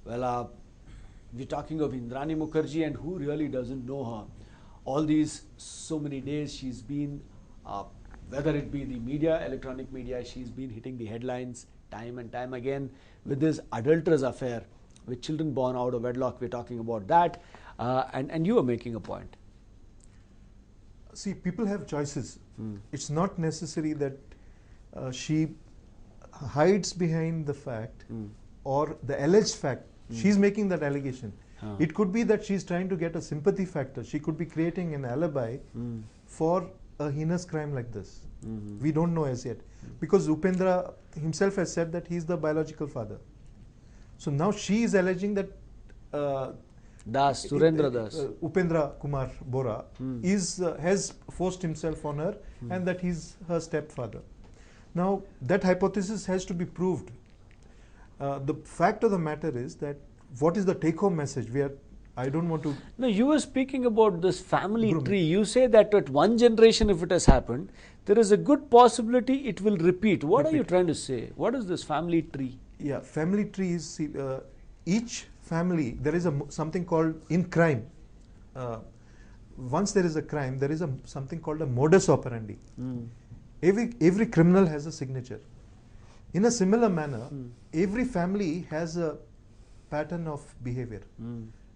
Well, we're talking of Indrani Mukherjea, and who really doesn't know her? All these so many days she's been, whether it be the media, electronic media, she's been hitting the headlines time and time again with this adulterous affair with children born out of wedlock. We're talking about that, and you were making a point. See, people have choices. It's not necessary that she hides behind the fact or the alleged fact. She's making that allegation. It could be that she's trying to get a sympathy factor. She could be creating an alibi for a heinous crime like this. We don't know as yet. Because Upendra himself has said that he's the biological father. So now she is alleging that Surendra Das. Upendra Kumar Bora has forced himself on her and that he's her stepfather. Now that hypothesis has to be proved. The fact of the matter is that what is the take-home message? I don't want to... No, you were speaking about this family tree. You say that at one generation, if it has happened, there is a good possibility it will repeat. What are you trying to say? What is this family tree? Yeah, family tree is each family, there is something called in crime. Once there is a crime, there is something called a modus operandi. Every criminal has a signature. In a similar manner, every family has a pattern of behavior.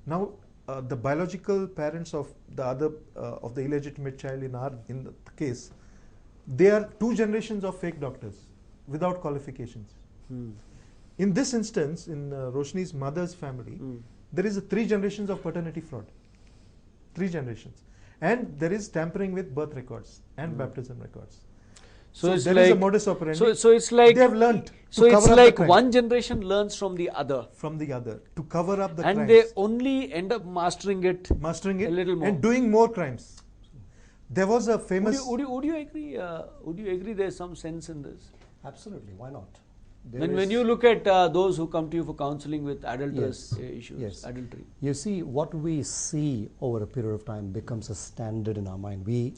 Now, the biological parents of the other of the illegitimate child in the case, they are two generations of fake doctors without qualifications. In this instance, in Roshni's mother's family, there is 3 generations of paternity fraud. 3 generations, and there is tampering with birth records and baptism records. So there is a modus operandi. So it's like they have learnt. So it's like one generation learns from the other. From the other to cover up the crimes. And they only end up mastering it a little more. And doing more crimes. There was a famous... Would you agree? Would you agree there's some sense in this? Absolutely. Why not? When you look at those who come to you for counseling with adulterous issues, adultery. You see, what we see over a period of time becomes a standard in our mind. We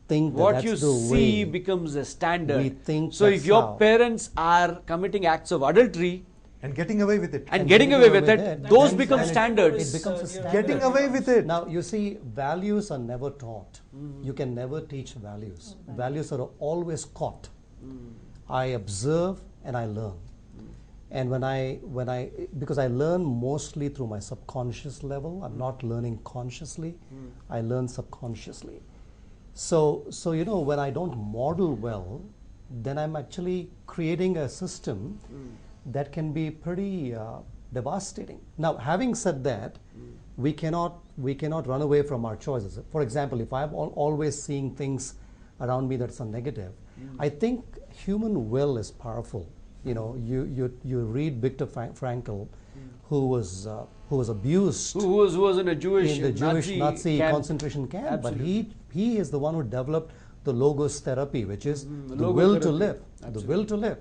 think that what that's you the see way becomes a standard. We think so if your parents are committing acts of adultery and getting away with it, and getting away with it, those become standards. It becomes a standard. Getting away with it. Now, you see, values are never taught. You can never teach values. Values are always caught. I observe and I learn. And because I learn mostly through my subconscious level, I'm not learning consciously, I learn subconsciously. So you know, when I don't model well, then I'm actually creating a system that can be pretty devastating. Now, having said that, we cannot run away from our choices. For example, if I'm always seeing things around me that's a negative, I think human will is powerful. You know, you read Viktor Frankl, who was abused, who was in a Jewish Nazi camp. concentration camp. Absolutely. But he is the one who developed the logos therapy, which is the will to live. Absolutely. The will to live.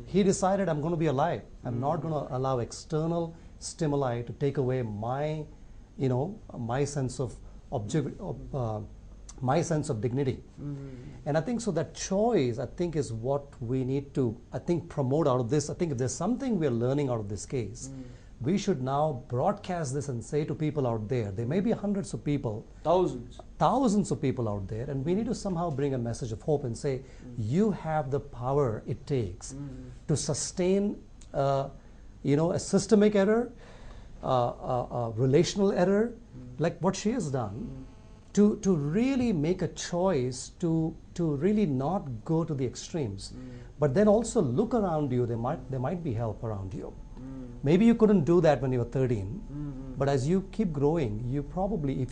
He decided, I'm going to be alive. I'm not going to allow external stimuli to take away my, my sense of my sense of dignity. And I think so that choice, I think, is what we need to, promote out of this. I think if there's something we're learning out of this case, we should now broadcast this and say to people out there, there may be hundreds of people, thousands of people out there, and we need to somehow bring a message of hope and say, you have the power it takes to sustain, a systemic error, a relational error, like what she has done, to really make a choice to really not go to the extremes, but then also look around you. There might be help around you. Maybe you couldn't do that when you were 13, but as you keep growing, you probably,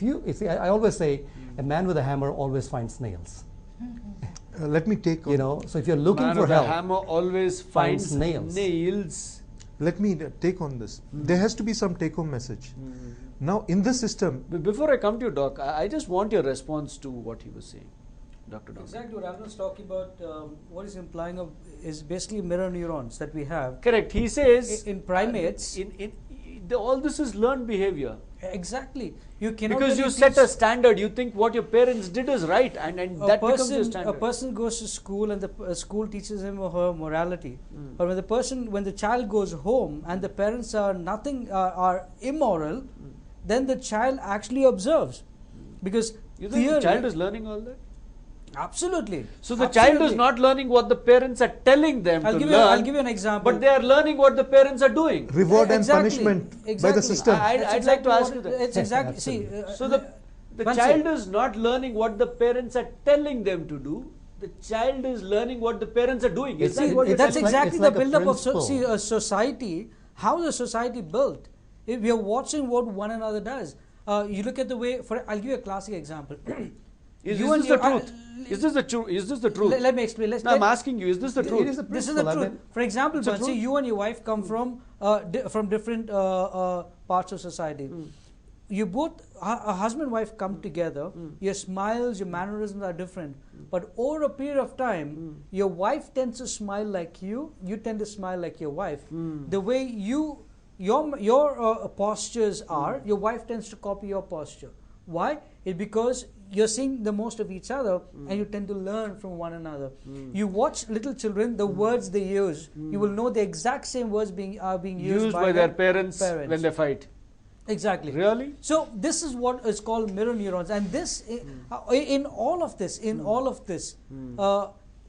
I always say, a man with a hammer always finds nails. Let me take on, so if you're looking for help, a hammer always finds nails. Let me take on this. There has to be some take-home message. Now, in this system... Before I come to you, Doc, I just want your response to what he was saying. Dr. Dominic. Exactly what Aldrin was talking about, what he's implying is basically mirror neurons that we have. Correct. He says... In primates... all this is learned behavior. Exactly. You cannot Because you really set a teach- standard, you think what your parents did is right, and that becomes your standard. A person goes to school and the school teaches him or her morality. But when the child goes home and the parents are are immoral, then the child actually observes. Because You think the child is learning all that? Absolutely. So the child is not learning what the parents are telling them to learn. I'll give you an example. But they are learning what the parents are doing. Reward and Exactly. punishment by the system. I'd like to ask you that. It's exactly. See, So the Bansy. child is not learning what the parents are telling them to do. The child is learning what the parents are doing. Is that what you're that's telling me? exactly it's the like a build-up of principle. a society. How is a society built? If we are watching what one another does. You look at the way. I'll give you a classic example. Is You and this the your- truth? Is this the truth? Is this the truth? Let me explain. No, I'm asking you, is this the It truth? is a This is the principle. I truth. mean, For example, It's a Bansy, truth. you and your wife come from different parts of society. You both, a husband and wife come together. Your smiles, your mannerisms are different. But over a period of time, your wife tends to smile like you. You tend to smile like your wife. The way your postures are, your wife tends to copy your posture. Why? It's because you're seeing the most of each other and you tend to learn from one another. You watch little children, the words they use, you will know the exact same words are being used By their parents when they fight. Exactly. Really? So this is what is called mirror neurons, and this in all of this,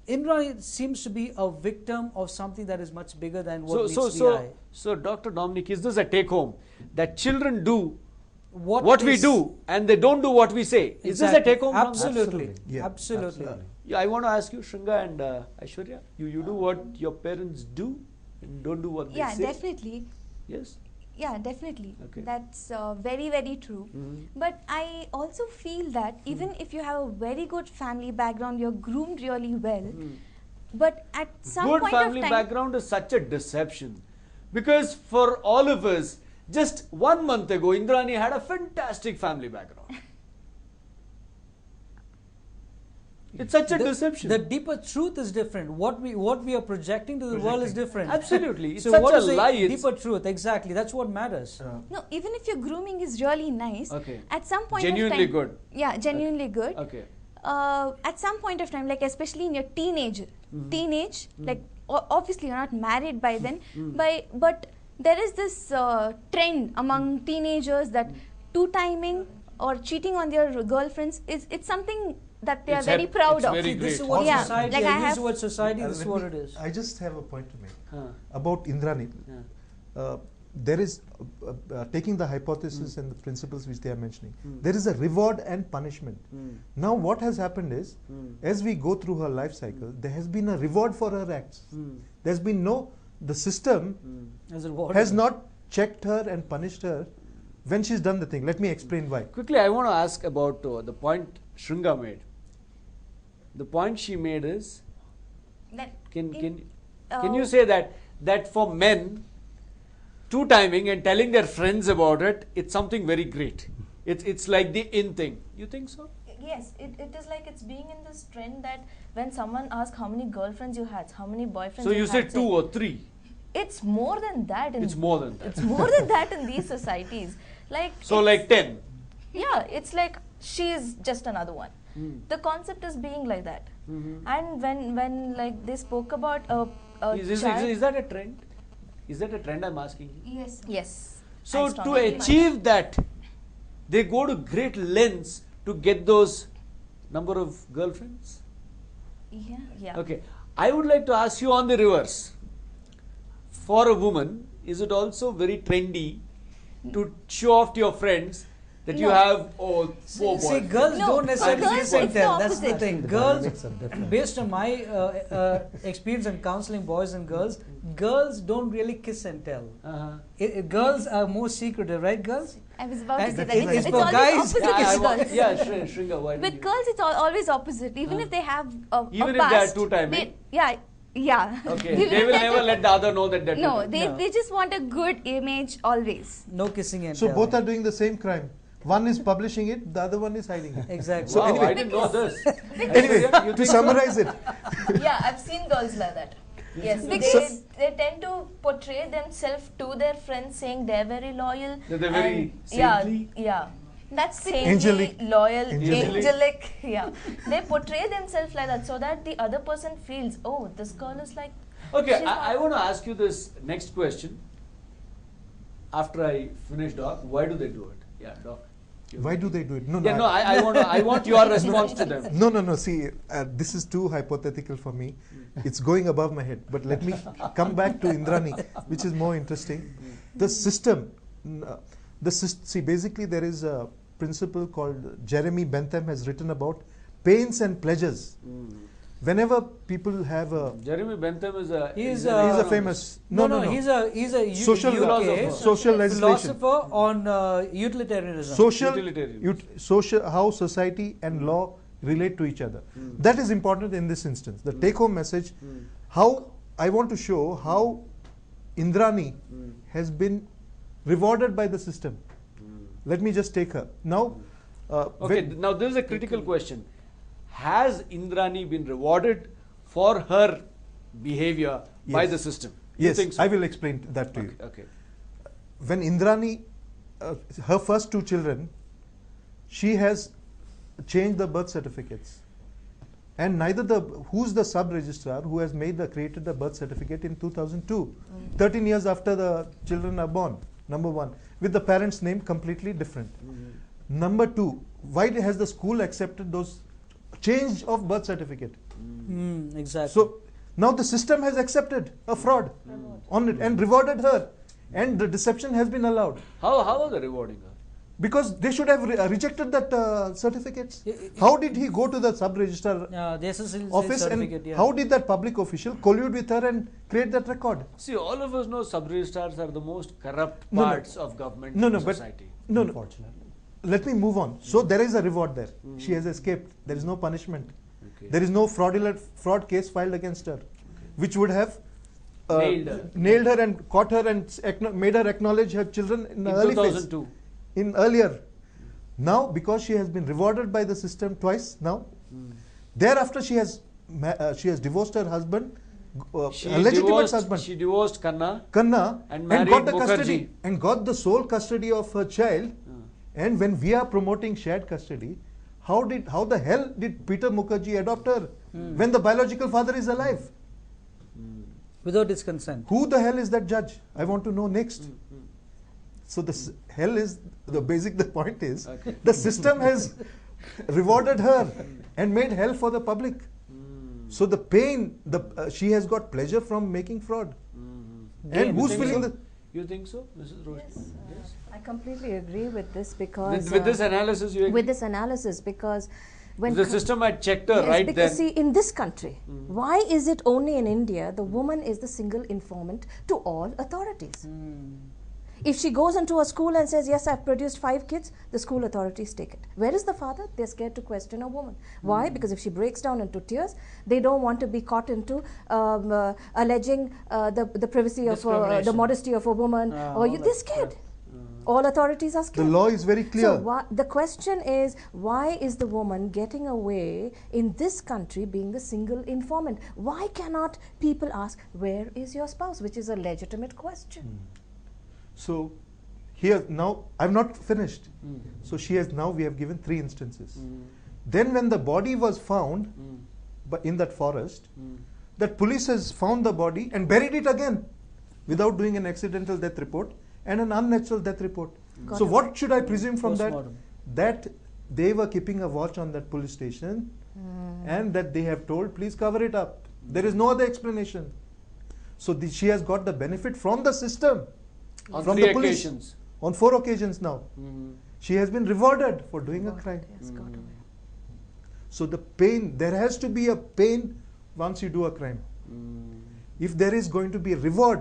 Indrani seems to be a victim of something that is much bigger than what meets the eye. So, Dr. Dominic, is this a take home that children do What we is- do and they don't do what we say? Is this a take home? from that? Absolutely. Yeah, Absolutely. Yeah, I want to ask you, Shringa and Aishwarya, you do what your parents do and don't do what they Yeah, say? definitely. Yes? Yeah, definitely. Okay. That's very, very true. But I also feel that even if you have a very good family background, you're groomed really well. But at some Good point family of time, background is such a deception. Because for all of us, just 1 month ago, Indrani had a fantastic family background. It's such a deception. The deeper truth is different. What we are projecting to the world is different. Absolutely. It's So such what a is the lie. It's- deeper truth? Exactly. That's what matters. no, even if your grooming is really nice, Okay. at some point Genuinely of time, good. Yeah, genuinely good. Okay. At some point of time, like especially in your teenage, like obviously you're not married by then, but there is this trend among teenagers that two-timing or cheating on their girlfriends it's something that they are It's very hap- proud it's of. very This is great. what Yeah, society. like I I use have- the word society. This is let what me- it is. I just have a point to make Huh. about Indrani. Yeah. There is taking the hypothesis and the principles which they are mentioning. There is a reward and punishment. Now, what has happened is, as we go through her life cycle, there has been a reward for her acts. There's been the system As a reward. has not checked her and punished her when she's done the thing. Let me explain why. Quickly, I want to ask about the point Shringa made. The point she made is, That can in- you say that for men, two-timing and telling their friends about it, it's something very great. It's like the in thing. You think so? Yes, it is like it's being in this trend that when someone asks how many girlfriends you had, how many boyfriends So you had, said say, 2 or 3. It's more than that. It's more than that. It's more than that in these societies. Like So it's- like 10. yeah, it's like she's just another one. The concept is being like that. And when like they spoke about a Is child, that a trend? Is that a trend I'm asking you? yes. yes. So I to strongly believe. achieve that, they go to great lengths to get those number of girlfriends? Yeah. Yeah. Okay. I would like to ask you on the reverse. For a woman, is it also very trendy to show off to your friends that you No. have 4 See, boys? girls No, don't necessarily girls, kiss and it's the tell. That's the opposite. thing. The Girls, dynamics are different. based on my experience in counseling boys and girls don't really kiss and tell. Girls are more secretive, right, girls? I was about to And say that. it's It's for always guys. opposite with girls. Shringa, why With girls, it's always opposite. Even if they have a Even if they are past, two-timing? Yeah. Okay, Even they if will they're never let the other know that they're No, two-timing. they just want a good image always. No kissing and So tell. both are doing the same crime. One is publishing it, the other one is hiding it. Exactly. So Wow, anyway- I didn't know this. Anyway, You to think so? summarize it, Yeah, I've seen girls like that. Yes, Because- they tend to portray themselves to their friends saying they're very loyal. They're very and- saintly. Yeah. That's Saintly, Angelic. loyal, Angelic. angelic. Yeah. They portray themselves like that so that the other person feels, oh, this girl is like. Okay, she's I not- want to ask you this next question. After I finish, Doc, why do they do it? Yeah, Doc. Why do they do it? No, Yeah, no, I want your response to them. No. See, this is too hypothetical for me. It's going above my head. But let me come back to Indrani, which is more interesting. The system. See, basically there is a principle called Jeremy Bentham has written about pains and pleasures. Whenever people have a Jeremy Bentham is a He's he's a famous He's a Social UK philosopher. Social legislation. philosopher on utilitarianism. social how society and law relate to each other. That is important in this instance. The take home message, how I want to show how Indrani has been rewarded by the system. Let me just take her now. Okay, now this is a critical question. Has Indrani been rewarded for her behavior by Yes. the system? You Yes, think so? I will explain that to you. Okay. When Indrani, her first two children, she has changed the birth certificates, and neither who's the sub registrar who has created the birth certificate in 2002, 13 years after the children are born. Number one, with the parents' name completely different. Number two, why has the school accepted those change of birth certificate? Exactly. So now the system has accepted a fraud on it and rewarded her, and the deception has been allowed How are they rewarding her? because they should have rejected that certificates. How did he go to the sub registrar the SSL office, certificate, and yeah. how did that public official collude with her and create that record? See, all of us know sub-registrars are the most corrupt No, no. parts of government No, and no, but society. no. Unfortunately. Let me move on. So there is a reward there. She has escaped. There is no punishment. Okay. There is no fraud case filed against her, which would have Nailed her. and caught her and made her acknowledge her children in the In early phase. 2002. In earlier. Now, because she has been rewarded by the system twice now, thereafter she has divorced her husband, She legitimate divorced- husband, She divorced Kanna. Kanna, and got married the custody Mukherjea. and got the sole custody of her child. And when we are promoting shared custody, how the hell did Peter Mukherjea adopt her when the biological father is alive? Without his consent. Who the hell is that judge? I want to know next. So the point is Okay. the system has rewarded her and made hell for the public. So the pain, she has got pleasure from making fraud. And You who's think feeling so? the? You think so, Mrs. Roshni? Yes. I completely agree with this because With this analysis, you agree? with this analysis because when The system had checked her yes, right because then. see in this country, why is it only in India the woman is the single informant to all authorities? If she goes into a school and says, yes, I've produced 5 kids, the school authorities take it. Where is the father? They're scared to question a woman. Why? Because if she breaks down into tears, they don't want to be caught into alleging the privacy of the Discrimination. modesty of a woman. They're scared. All authorities are The scared. law is very clear. So the question is, why is the woman getting away in this country being the single informant? Why cannot people ask, where is your spouse? Which is a legitimate question. So here now I've not finished. So we have given 3 instances. Then when the body was found but in that forest, that police has found the body and buried it again without doing an accidental death report and an unnatural death report. Got So it. what should I presume from that? Postmortem. That they were keeping a watch on that police station and that they have told, please cover it up. There is no other explanation. So she has got the benefit from the system. On from 3 the police. occasions. On 4 occasions now. She has been rewarded for doing a crime. Yes, got away. So the pain, there has to be a pain once you do a crime. If there is going to be a reward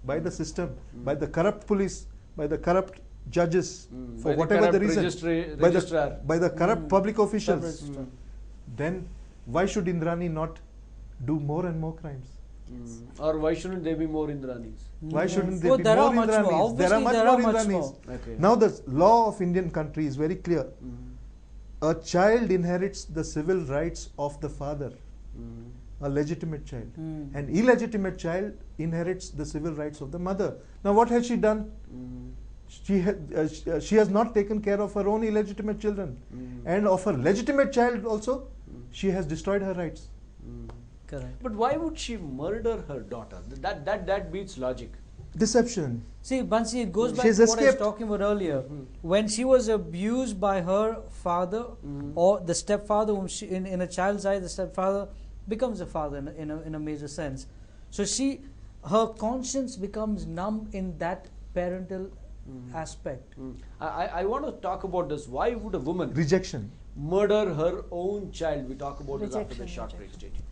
by the system, by the corrupt police, by the corrupt judges, for By the whatever the corrupt reason, registrar. by the corrupt public officials, Sub-registrar. then why should Indrani not do more and more crimes? Or why shouldn't there be more Indranis? Why shouldn't there Oh, be there more are much more. Indranis? There are Obviously, much there more are much Indranis. more. Okay. Now the law of Indian country is very clear. A child inherits the civil rights of the father. a legitimate child. An illegitimate child inherits the civil rights of the mother. Now what has she done? She has not taken care of her own illegitimate children. And of her legitimate child also, she has destroyed her rights. Correct. But why would she murder her daughter? That beats logic. Deception. See, Bansy, it goes back She's to what I was escaped. talking about earlier. When she was abused by her father or the stepfather, whom she, in a child's eye, the stepfather becomes a father in a major sense. So her conscience becomes numb in that parental aspect. I want to talk about this. Why would a woman Rejection. murder her own child? We talk about this after the Rejection, short break. rejection. Stage.